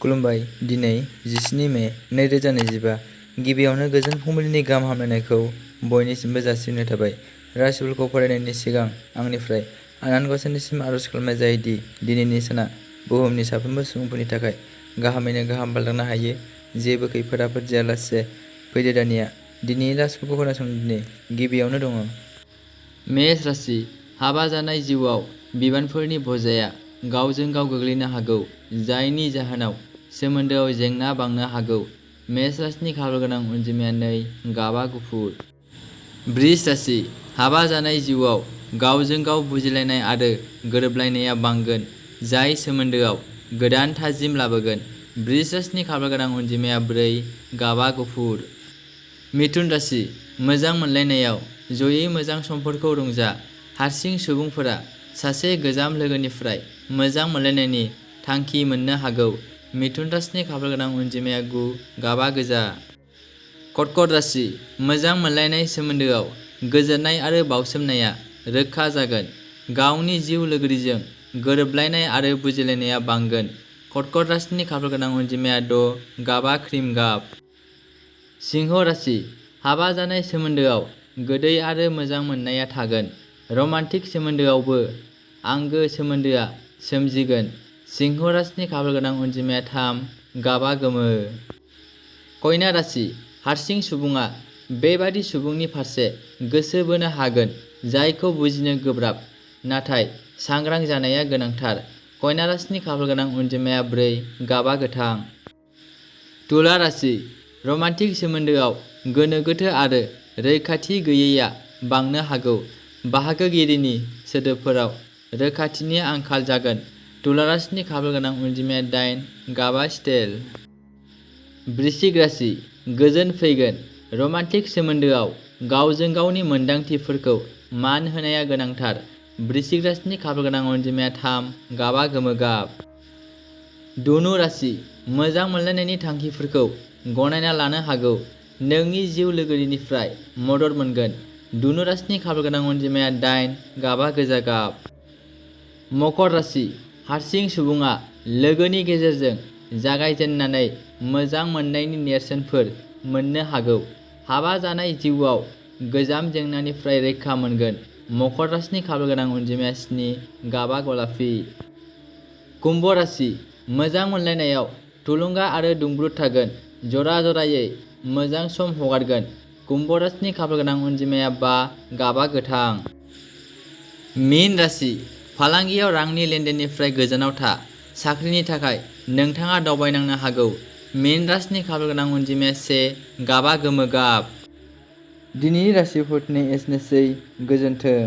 खुलुमबाय। दिनै 17 मे 2025 गिबियावनो गोजोन फुंबिलिनि गाहाम हामलायनायखौ बयनिसिमबो जासिहरनाय थाबाय। राशिफोरखौ फरायनायनि सिगां आंनिफ्राय आनान गसाइनिसिम आरज खालामनाय जायोदि दिनैनि साना बुहुमनि साफ्रोमबो सुबुंफोरनि थाखाय गाहामैनो गाहाम बारलांनो हायो। जेबो खैफोद आफोद जायालासे फैदो दानिया दिनैनि राशिफोरखौ खोनासंदिनि गिबियावनो दङ। मेष राशि। हाबा जानाय जिउआव बिबानफोरनि बजाया गावजों गाव गोग्लैनो हागौ, जायनि जाहोनाव सोमोन्दोआव जेंना बांनो हागौ। मेष राशिनि खाफालगोनां अनजिमाया 2, गाबआ गुफुर। बृष राशि। हाबा जानाय जिउआव गावजों गाव बुजिलायनाय आरो गोरोबलायनाया बांगोन, जाय सोमोन्दोआव गोदान थाजिम लाबोगोन। बृष राशिनि खाफालगोनां अनजिमाया 4, गाबआ गुफुर। मिथुन राशि। मोजां मोनलायनायाव जयै मोजां समफोरखौ रंजा। हारसिं सुबुंफोरा सासे गोजाम लोगोनिफ्राय मोजां मोनलायनायनि थांखि मोननो हागौ। मिथुन राशिनि खाफालगोनां अनजिमाया 9, गाबआ गोजा। कर्कट राशि। मोजां मोनलायनाय सोमोन्दोआव गोजोननाय आरो बाउसोमनाया रोखा जागोन। गावनि जिउ लोगोरिजों गोरोबलायनाय आरो बुजिलायनाया बांगोन। कर्कट राशिनि खाफालगोनां अनजिमाया 6, गाबआ क्रिम गाब। सिंह राशि। हाबा जानाय सोमोन्दोआव गोदै आरो मोजां मोननाया थागोन। रमान्टिक सोमोन्दोआवबो आंगो सोमोन्दोआ सोमजिगोन। सिंह राशिनि खाफालगोनां अनजिमाया 3, गाबआ गोमो। कन्या राशि। हारसिं सुबुङा बेबादि सुबुंनि फारसे गोसो बोनो हागोन जायखौ बुजिनो गोब्राब, नाथाय सांग्रां जानाया गोनांथार। कन्या राशिनि खाफालगोनां अनजिमाया 4, गाबआ गोथां। तुला राशि। रमान्टिक सोमोन्दोआव गोनो गोथो आरो रैखाथि गैयैआ बांनो हागौ। बाहागोगिरिनि सोदोबफोराव रोखाथिनि आंखाल जागोन। तुला राशिनि खाफालगोनां अनजिमाया 8, गाबआ स्टेल। वृश्चिक राशि। गोजोन फैगोन। रमान्टिक सोमोन्दोआव गावजों गावनि मोनदांथिफोरखौ मान होनाया गोनांथार। वृश्चिक राशिनि खाफालगोनां अनजिमाया 3, गाबआ गोमो गाब। धनु राशि। मोजां मोनलायनायनि थांखिफोरखौ गनायना लानो हागौ। नोंनि जिउ लोगोरिनिफ्राय मदद मोनगोन। धनु राशिनि खाफालगोनां अनजिमाया 8, गाबआ गोजा गाब। मकर राशि। हारसिं सुबुङा लोगोनि गेजेरजों जागायजेननानै मोजां मोननायनि नेरसोनफोर मोननो हागौ। हाबा जानाय जिउआव गोजाम जेंनानिफ्राय रैखा मोनगोन। मकर राशिनि खाफालगोनां अनजिमाया 7, गाबआ गलापि। कुम्भ राशि। मोजां मोनलायनायाव थुलुंगा आरो दुंब्रुद थागोन। जरा जरायै मोजां सम हगारगोन। कुम्भ राशिनि खाफालगोनां अनजिमाया 5, गाबआ गोथां। मीन राशि। फालांगियाव रांनि लेनदेननिफ्राय गोजानाव था। साख्रिनि थाखाय नोंथाङा दावबायनांनो हागौ। मीन राशिनि खाफालगोनां अनजिमाया 1, गाबआ गोमो गाब। दिनैनि राशिफोरनि एसेनोसै। गोजोन्थों।